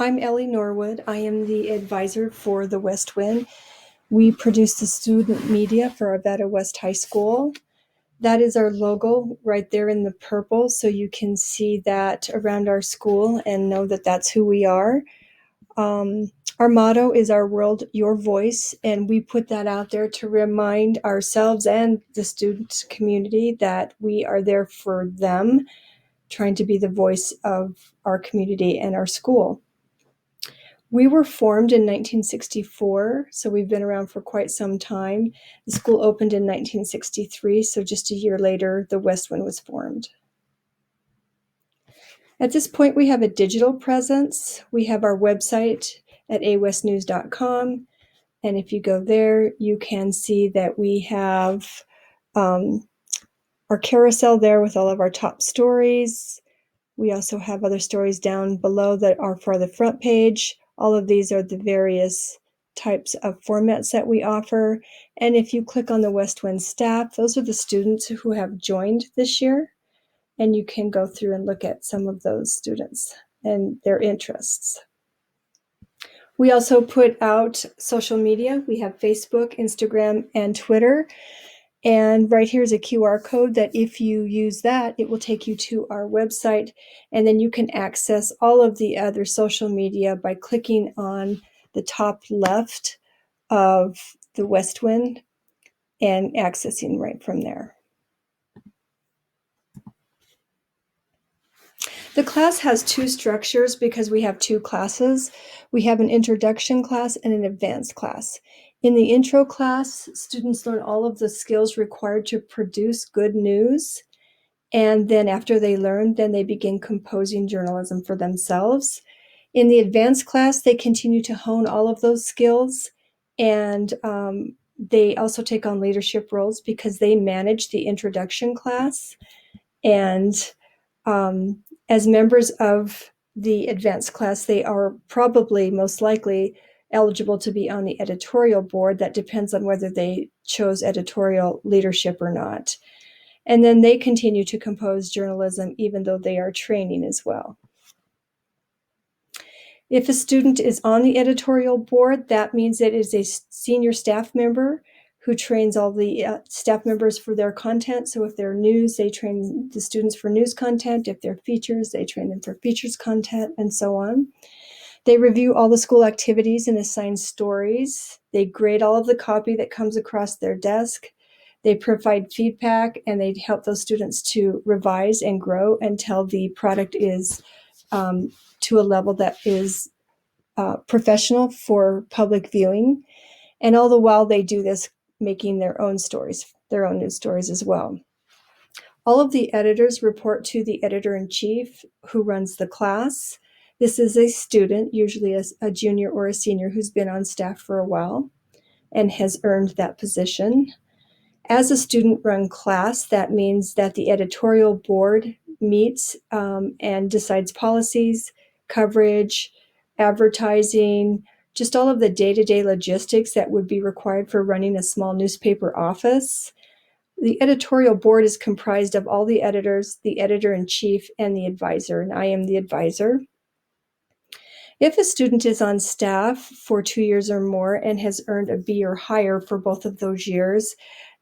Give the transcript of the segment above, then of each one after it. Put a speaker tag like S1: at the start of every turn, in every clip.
S1: I'm Ellie Norwood. I am the advisor for the Westwind. We produce the student media for Arvada West High School. That is our logo right there in the purple, so you can see that around our school and know that that's who we are. Our motto is Our World, Your Voice, and we put that out there to remind ourselves and the student community that we are there for them, trying to be the voice of our community and our school. We were formed in 1964, so we've been around for quite some time. The school opened in 1963, so just a year later, the Westwind was formed. At this point, we have a digital presence. We have our website at awestnews.com, and if you go there, you can see that we have our carousel there with all of our top stories. We also have other stories down below that are for the front page. All of these are the various types of formats that we offer. And if you click on the Westwind staff, those are the students who have joined this year. And you can go through and look at some of those students and their interests. We also put out social media. We have Facebook, Instagram, and Twitter. And right here is a QR code that if you use that, it will take you to our website. And then you can access all of the other social media by clicking on the top left of the Westwind and accessing right from there. The class has two structures because we have two classes. We have an introduction class and an advanced class. In the intro class, students learn all of the skills required to produce good news. And then after they learn, then they begin composing journalism for themselves. In the advanced class, they continue to hone all of those skills. And they also take on leadership roles because they manage the introduction class. And as members of the advanced class, they are probably most likely eligible to be on the editorial board. That depends on whether they chose editorial leadership or not. And then they continue to compose journalism even though they are training as well. If a student is on the editorial board, that means it is a senior staff member who trains all the staff members for their content. So if they're news, they train the students for news content. If they're features, they train them for features content, and so on. They review all the school activities and assign stories. They grade all of the copy that comes across their desk. They provide feedback, and they help those students to revise and grow until the product is to a level that is professional for public viewing. And all the while they do this making their own stories, their own news stories as well. All of the editors report to the editor-in-chief who runs the class. This is a student, usually a junior or a senior, who's been on staff for a while and has earned that position. As a student-run class, that means that the editorial board meets and decides policies, coverage, advertising, just all of the day-to-day logistics that would be required for running a small newspaper office. The editorial board is comprised of all the editors, the editor-in-chief, and the advisor, and I am the advisor. If a student is on staff for 2 years or more and has earned a B or higher for both of those years,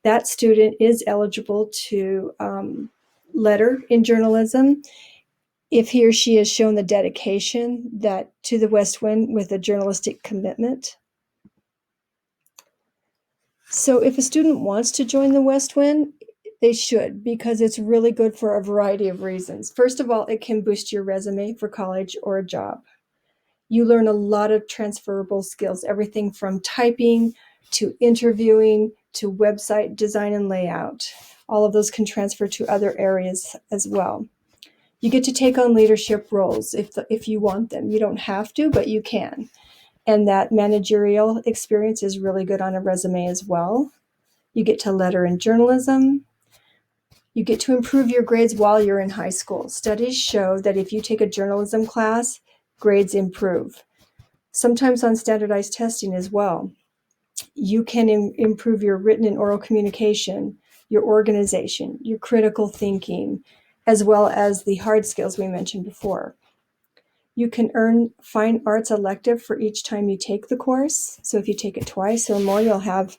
S1: that student is eligible to letter in journalism if he or she has shown the dedication that to the Westwind with a journalistic commitment. So if a student wants to join the Westwind, they should, because it's really good for a variety of reasons. First of all, it can boost your resume for college or a job. You learn a lot of transferable skills, everything from typing to interviewing to website design and layout. All of those can transfer to other areas as well. You get to take on leadership roles if you want them. You don't have to, but you can. And that managerial experience is really good on a resume as well. You get to letter in journalism. You get to improve your grades while you're in high school. Studies show that if you take a journalism class, grades improve. Sometimes on standardized testing as well. You can improve your written and oral communication, your organization, your critical thinking, as well as the hard skills we mentioned before. You can earn fine arts elective for each time you take the course. So if you take it twice or more, you'll have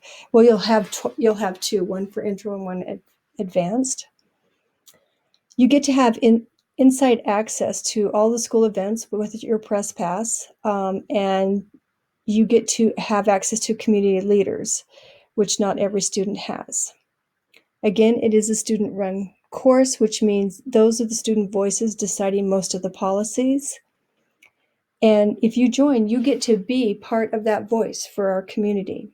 S1: two, one for intro and one advanced. You get to have inside access to all the school events with your press pass, and you get to have access to community leaders, which not every student has. Again, it is a student-run course, which means those are the student voices deciding most of the policies. And if you join, you get to be part of that voice for our community.